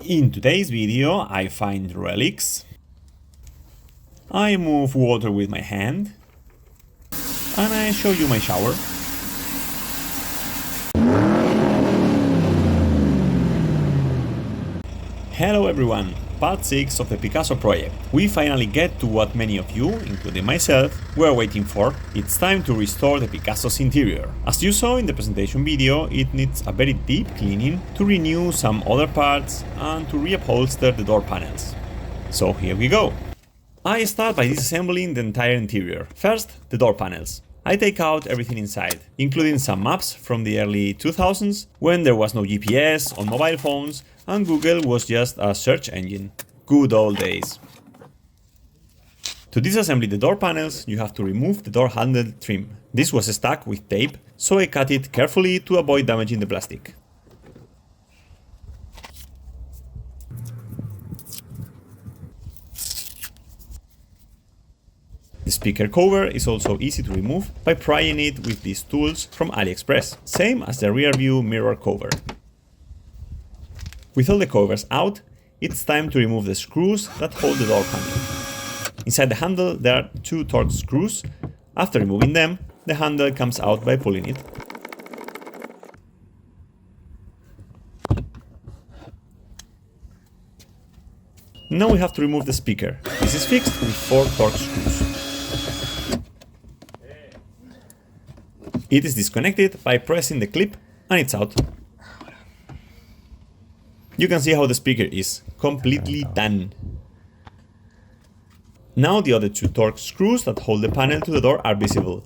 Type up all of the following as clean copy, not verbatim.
In today's video I find relics, I move water with my hand, and I show you my shower. Hello everyone, part 6 of the Picasso project. We finally get to what many of you, including myself, were waiting for. It's time to restore the Picasso's interior. As you saw in the presentation video, it needs a very deep cleaning to renew some other parts and to reupholster the door panels. So here we go. I start by disassembling the entire interior. First, the door panels. I take out everything inside, including some maps from the early 2000s, when there was no GPS on mobile phones and Google was just a search engine. Good old days. To disassemble the door panels, you have to remove the door handle trim. This was stuck with tape, so I cut it carefully to avoid damaging the plastic. The speaker cover is also easy to remove by prying it with these tools from AliExpress, same as the rear view mirror cover. With all the covers out, it's time to remove the screws that hold the door handle. Inside the handle there are two torque screws. After removing them, the handle comes out by pulling it. Now we have to remove the speaker. This is fixed with 4 torque screws. It is disconnected by pressing the clip and it's out. You can see how the speaker is completely done. Now the other 2 torque screws that hold the panel to the door are visible.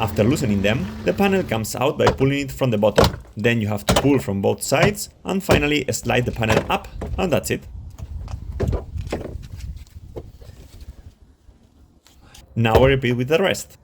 After loosening them, the panel comes out by pulling it from the bottom. Then you have to pull from both sides and finally slide the panel up, and that's it. Now I repeat with the rest.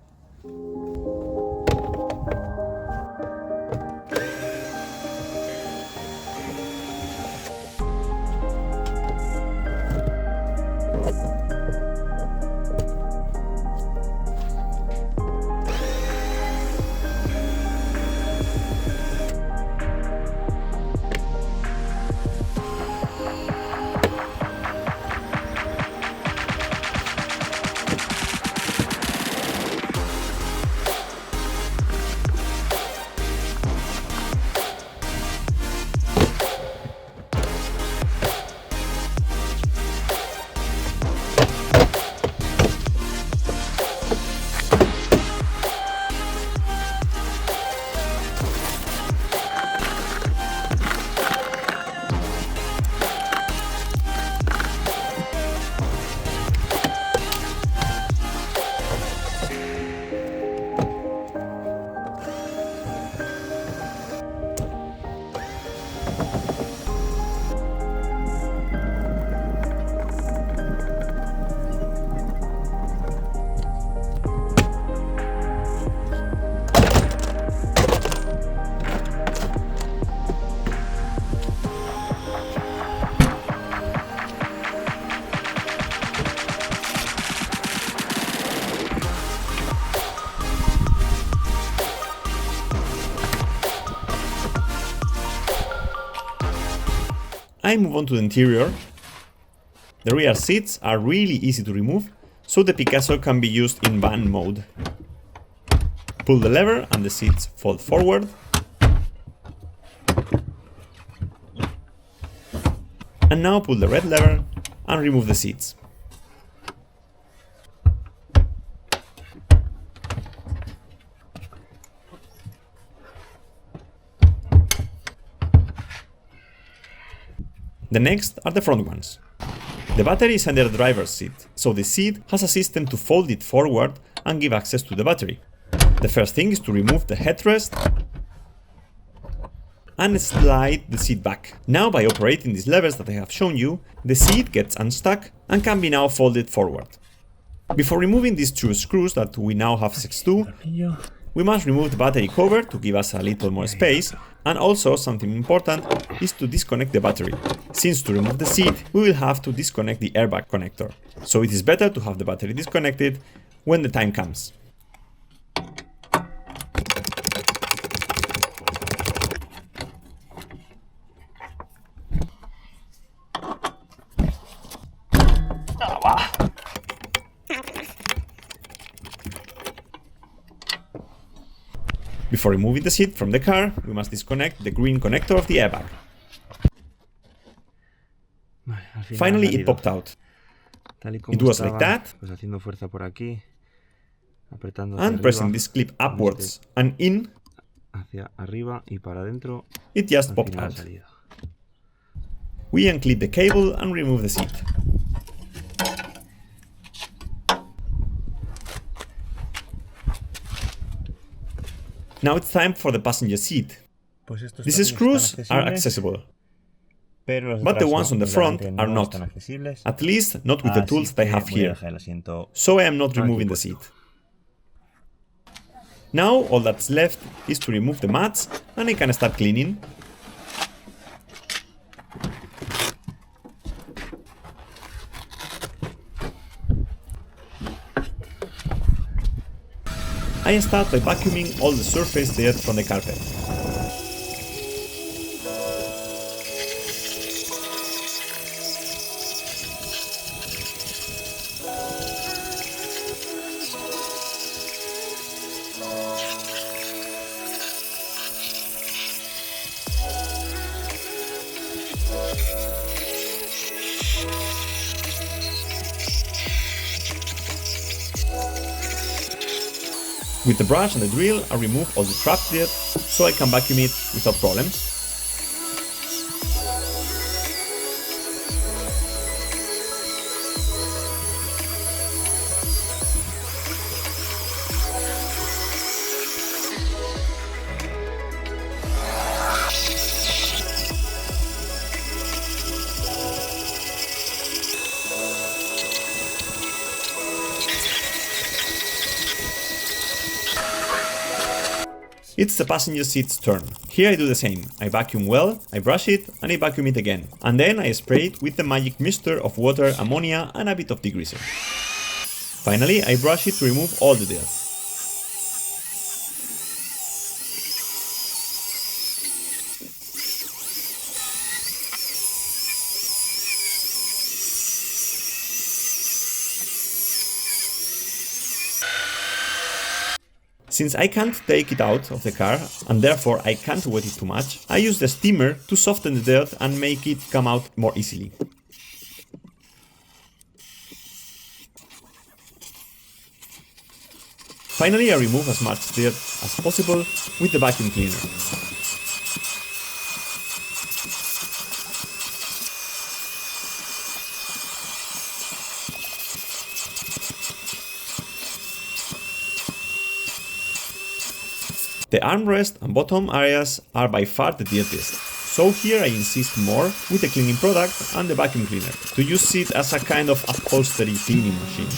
I move on to the interior. The rear seats are really easy to remove, so the Picasso can be used in van mode. Pull the lever and the seats fold forward. And now pull the red lever and remove the seats. The next are the front ones. The battery is under the driver's seat, so the seat has a system to fold it forward and give access to the battery. The first thing is to remove the headrest and slide the seat back. Now by operating these levers that I have shown you, the seat gets unstuck and can be now folded forward. Before removing these 2 screws that we now have 6 to, we must remove the battery cover to give us a little more space, and also something important is to disconnect the battery, since to remove the seat we will have to disconnect the airbag connector, so it is better to have the battery disconnected when the time comes. Before removing the seat from the car, we must disconnect the green connector of the airbag. Finally, it popped out. It was like that, and pressing this clip upwards and in, it just popped out. We unclip the cable and remove the seat. Now it's time for the passenger seat. These screws are accessible, but the ones on the front are not, at least not with the tools that I have here, so I am not removing the seat. Now all that's left is to remove the mats and I can start cleaning. I start by vacuuming all the surface dirt from the carpet. With the brush and the drill, I remove all the trapped dirt so I can vacuum it without problems. It's the passenger seat's turn. Here I do the same. I vacuum well, I brush it, and I vacuum it again. And then I spray it with the magic mixture of water, ammonia, and a bit of degreaser. Finally, I brush it to remove all the dirt. Since I can't take it out of the car, and therefore I can't wet it too much, I use the steamer to soften the dirt and make it come out more easily. Finally, I remove as much dirt as possible with the vacuum cleaner. The armrest and bottom areas are by far the dirtiest, so here I insist more with the cleaning product and the vacuum cleaner, to use it as a kind of upholstery cleaning machine.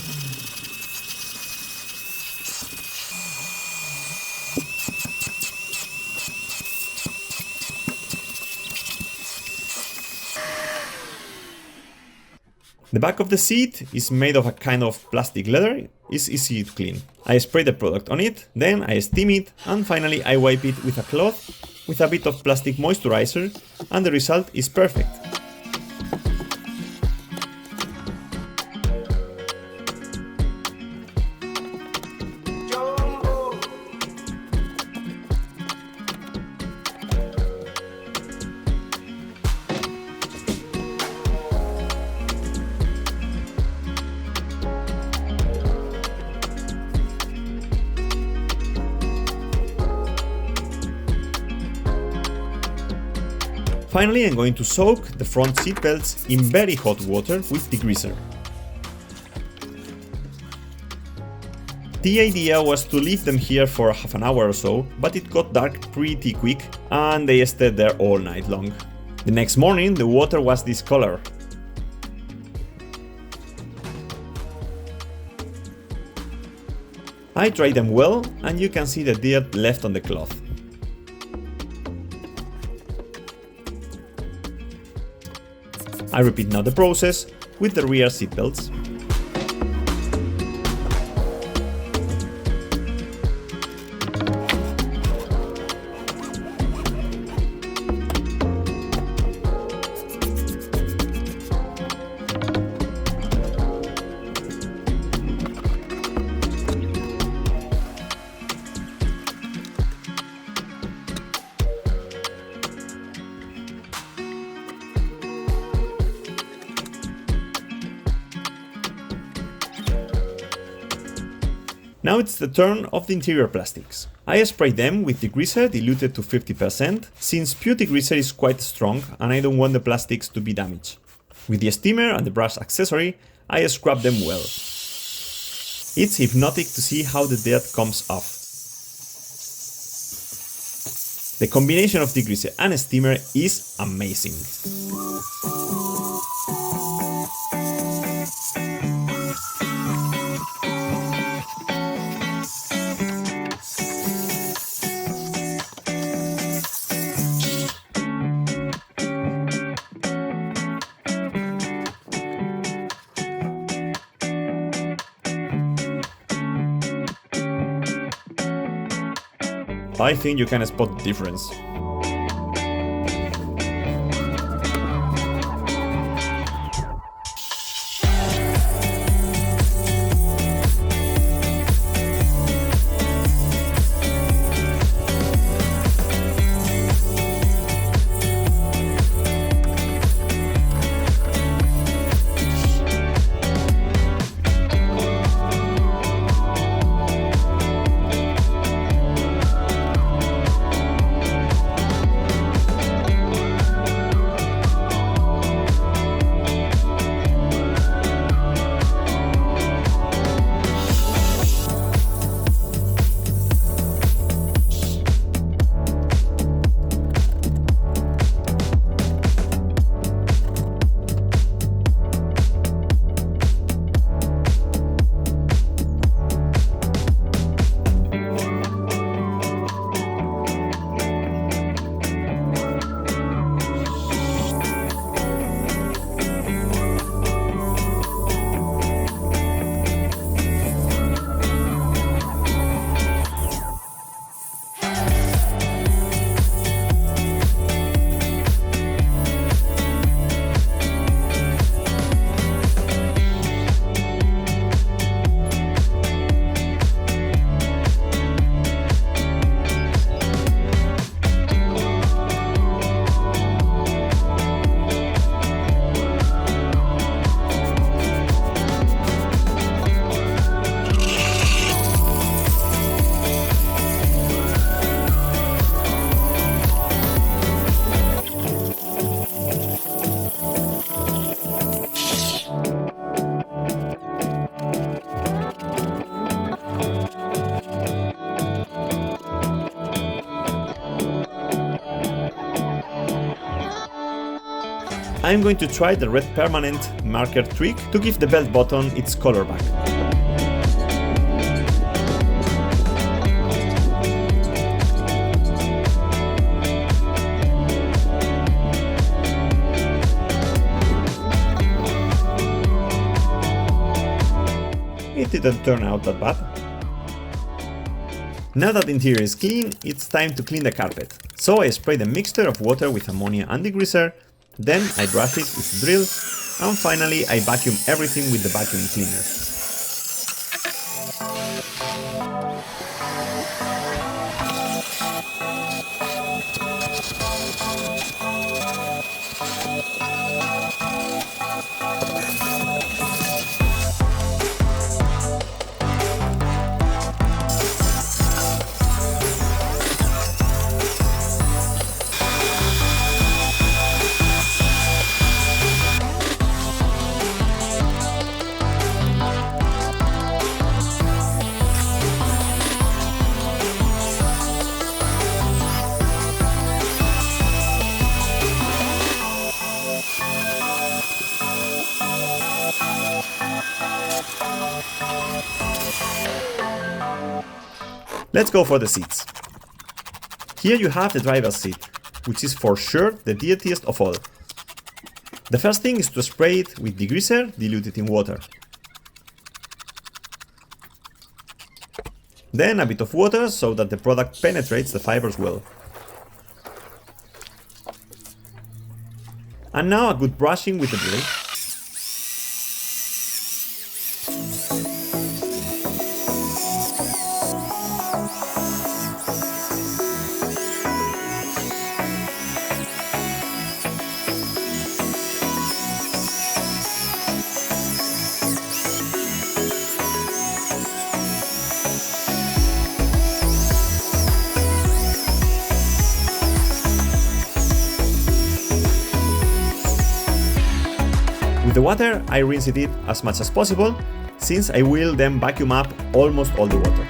The back of the seat is made of a kind of plastic leather, it's easy to clean. I spray the product on it, then I steam it, and finally I wipe it with a cloth with a bit of plastic moisturizer, and the result is perfect. Finally, I'm going to soak the front seat belts in very hot water with degreaser. The idea was to leave them here for half an hour or so, but it got dark pretty quick and they stayed there all night long. The next morning the water was this color. I dried them well, and you can see the dirt left on the cloth. I repeat now the process with the rear seatbelts. Now it's the turn of the interior plastics. I spray them with degreaser diluted to 50%, since pure degreaser is quite strong and I don't want the plastics to be damaged. With the steamer and the brush accessory, I scrub them well. It's hypnotic to see how the dirt comes off. The combination of degreaser and steamer is amazing. I think you can spot the difference. I'm going to try the red permanent marker trick to give the belt button its color back. It didn't turn out that bad. Now that the interior is clean, it's time to clean the carpet. So I spray the mixture of water with ammonia and degreaser, then I brush it with drill, and finally I vacuum everything with the vacuum cleaner. Let's go for the seats. Here you have the driver's seat, which is for sure the dirtiest of all. The first thing is to spray it with degreaser diluted in water. Then a bit of water so that the product penetrates the fibers well. And now a good brushing with the blade. With the water, I rinsed it as much as possible, since I will then vacuum up almost all the water.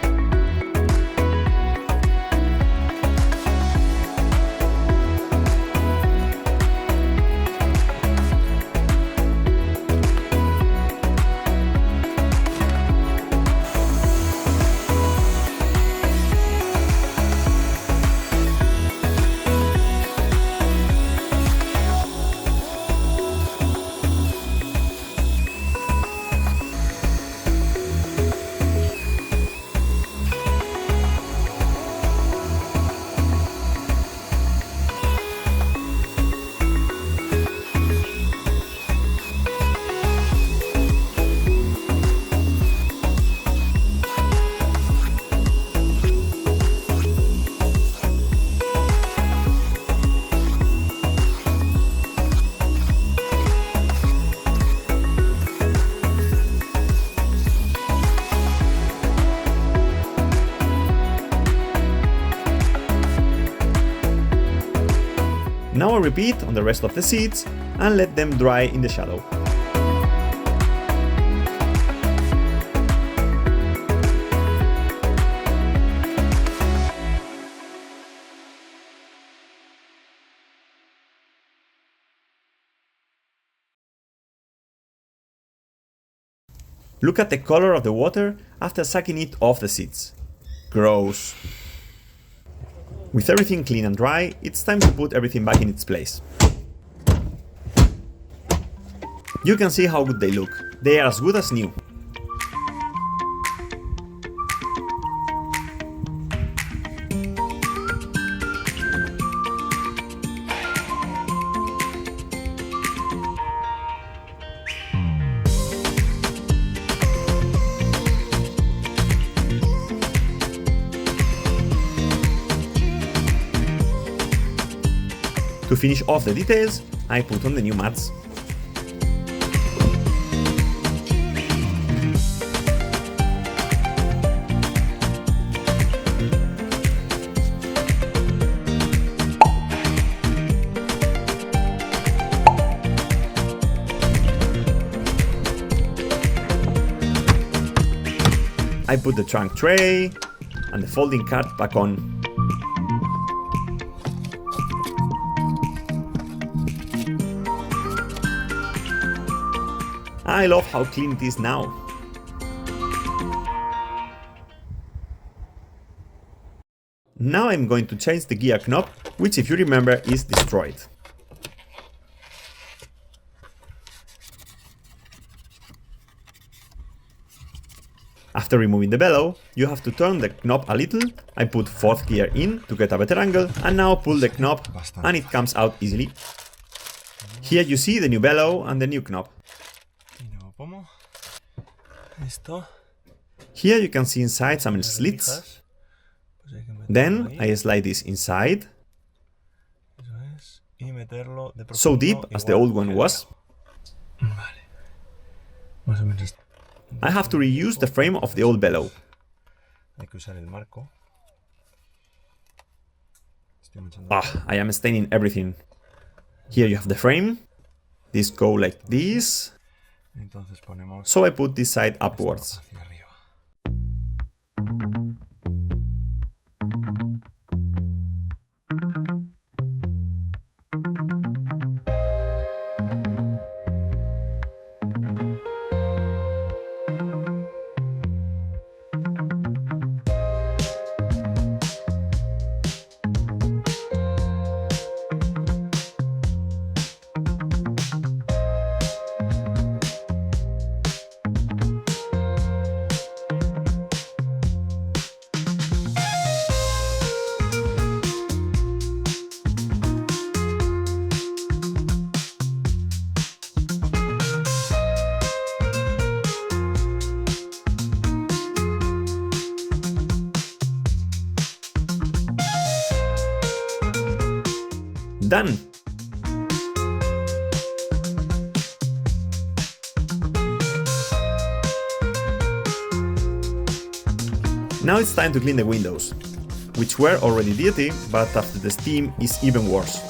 Now I repeat on the rest of the seats and let them dry in the shadow. Look at the color of the water after sucking it off the seats. Gross. With everything clean and dry, it's time to put everything back in its place. You can see how good they look. They are as good as new. To finish off the details, I put on the new mats. I put the trunk tray and the folding cart back on. I love how clean it is now. Now I'm going to change the gear knob, which if you remember is destroyed. After removing the bellow, you have to turn the knob a little. I put 4th gear in to get a better angle and now pull the knob and it comes out easily. Here you see the new bellow and the new knob. Here you can see inside some slits. Then I slide this inside, so deep as the old one was. I have to reuse the frame of the old bellow. I am staining everything. Here you have the frame. These go like this. So I put this side upwards. Done! Now it's time to clean the windows, which were already dirty, but after the steam is even worse.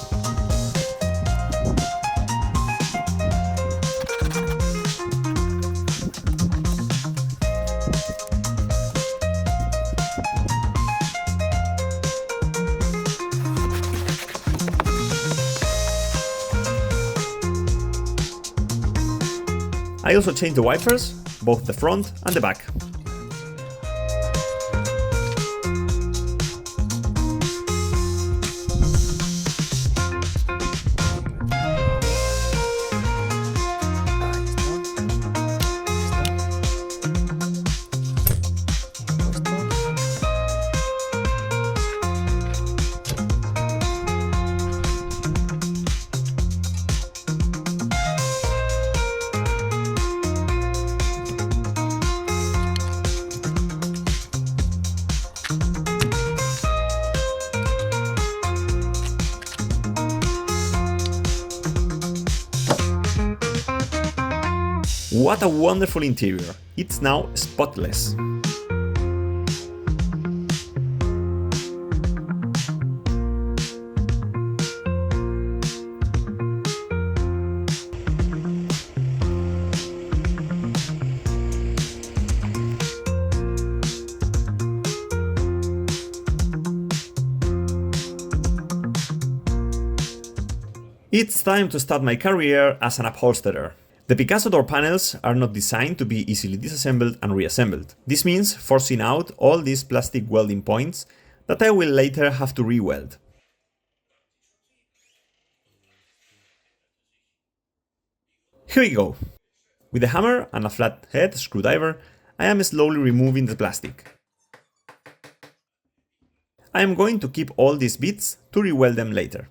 I also changed the wipers, both the front and the back. What a wonderful interior! It's now spotless. It's time to start my career as an upholsterer. The Picasso door panels are not designed to be easily disassembled and reassembled. This means forcing out all these plastic welding points that I will later have to re-weld. Here we go. With a hammer and a flathead screwdriver, I am slowly removing the plastic. I am going to keep all these bits to re-weld them later.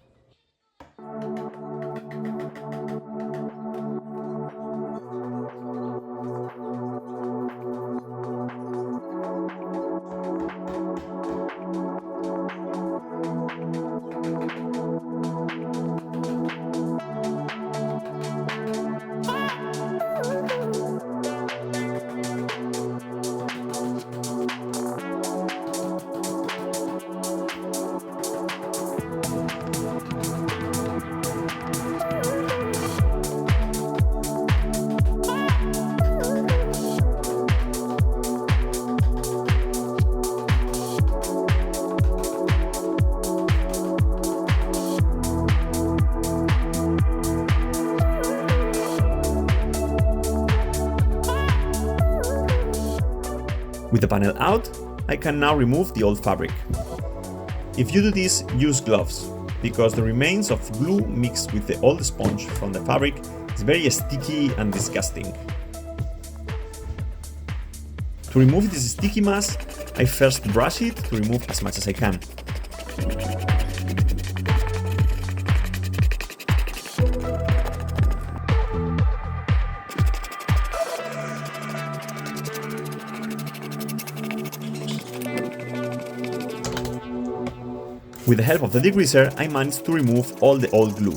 With the panel out, I can now remove the old fabric. If you do this, use gloves, because the remains of glue mixed with the old sponge from the fabric is very sticky and disgusting. To remove this sticky mass, I first brush it to remove as much as I can. With the help of the degreaser, I managed to remove all the old glue.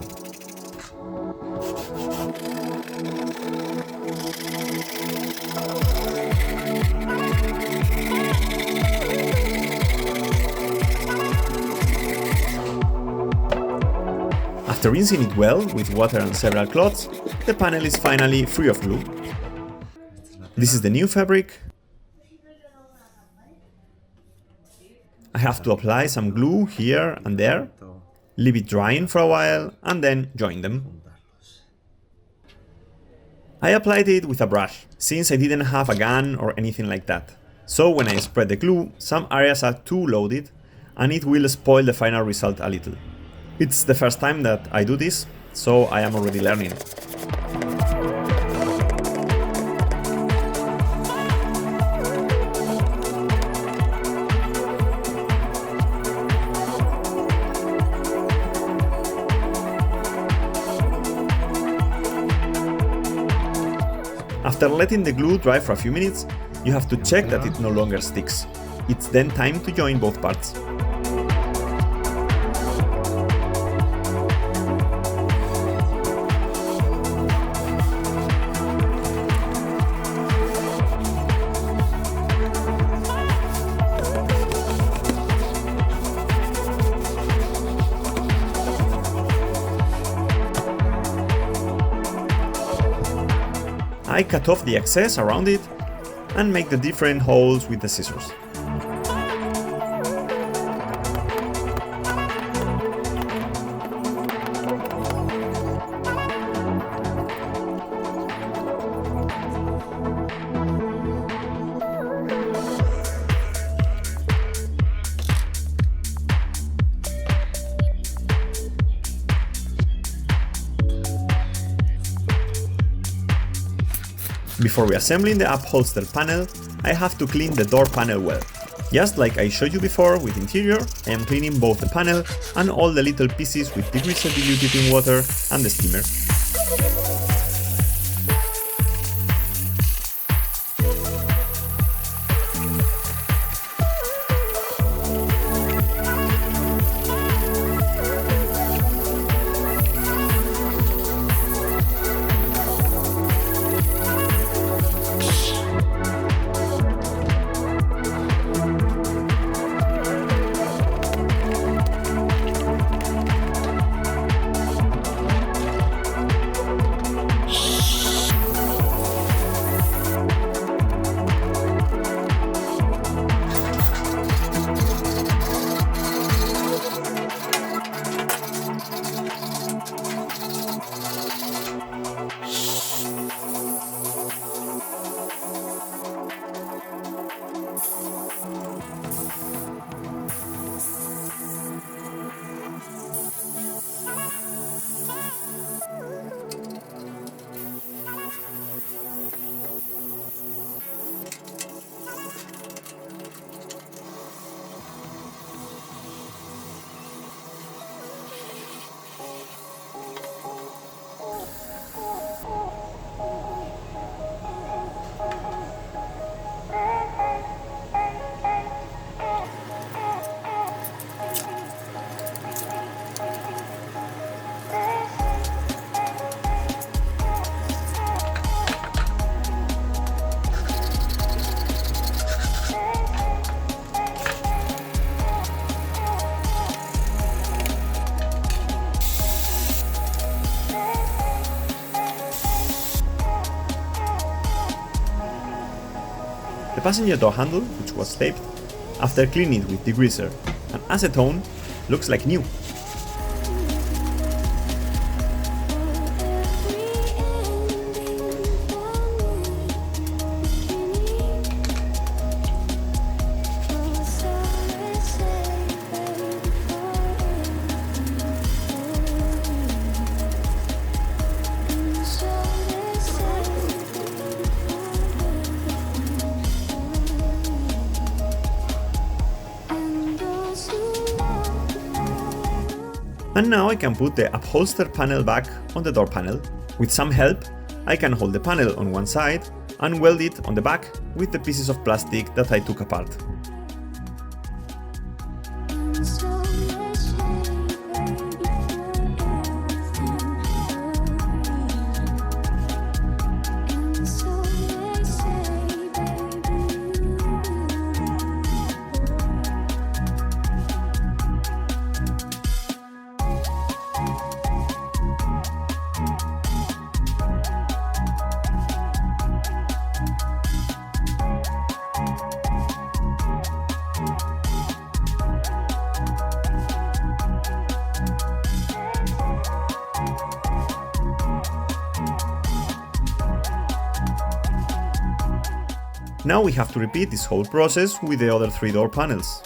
After rinsing it well with water and several cloths, the panel is finally free of glue. This is the new fabric. I have to apply some glue here and there, leave it drying for a while, and then join them. I applied it with a brush, since I didn't have a gun or anything like that. So when I spread the glue, some areas are too loaded, and it will spoil the final result a little. It's the first time that I do this, so I am already learning. After letting the glue dry for a few minutes, you have to check that it no longer sticks. It's then time to join both parts. I cut off the excess around it and make the different holes with the scissors. Before reassembling the upholster panel, I have to clean the door panel well. Just like I showed you before with interior, I am cleaning both the panel and all the little pieces with degreaser diluted in water and the steamer. The passenger door handle, which was taped, after cleaning it with degreaser and acetone, looks like new. And now I can put the upholster panel back on the door panel. With some help, I can hold the panel on one side and weld it on the back with the pieces of plastic that I took apart. Now we have to repeat this whole process with the other 3 door panels.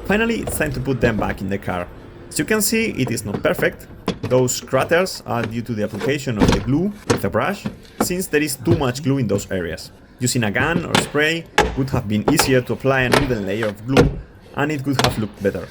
Finally, it's time to put them back in the car. As you can see, it is not perfect. Those craters are due to the application of the glue with a brush, since there is too much glue in those areas. Using a gun or spray would have been easier to apply an even layer of glue, and it would have looked better.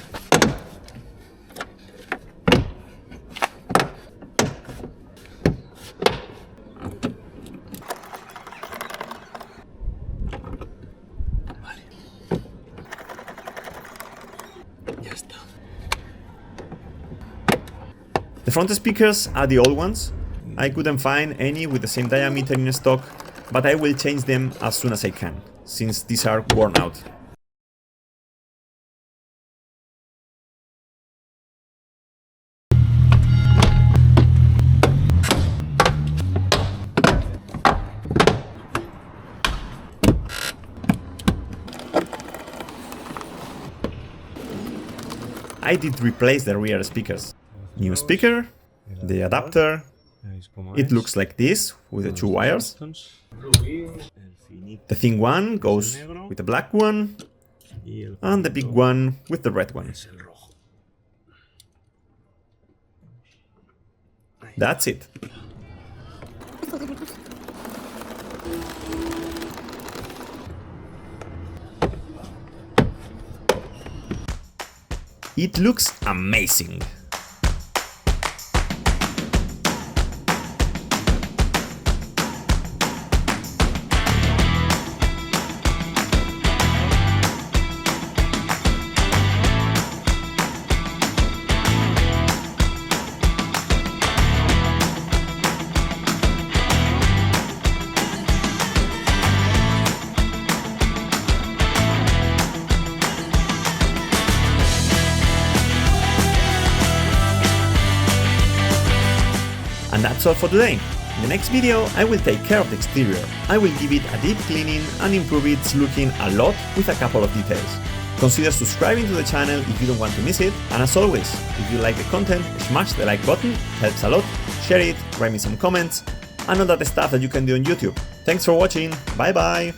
The front speakers are the old ones. I couldn't find any with the same diameter in stock, but I will change them as soon as I can, since these are worn out. I did replace the rear speakers. New speaker, the adapter. It looks like this, with the two wires. The thin one goes with the black one, and the big one with the red one. That's it. It looks amazing. And that's all for today. In the next video, I will take care of the exterior. I will give it a deep cleaning and improve its looking a lot with a couple of details. Consider subscribing to the channel if you don't want to miss it, and as always, if you like the content, smash the like button, helps a lot, share it, write me some comments, and all that stuff that you can do on YouTube. Thanks for watching, bye bye!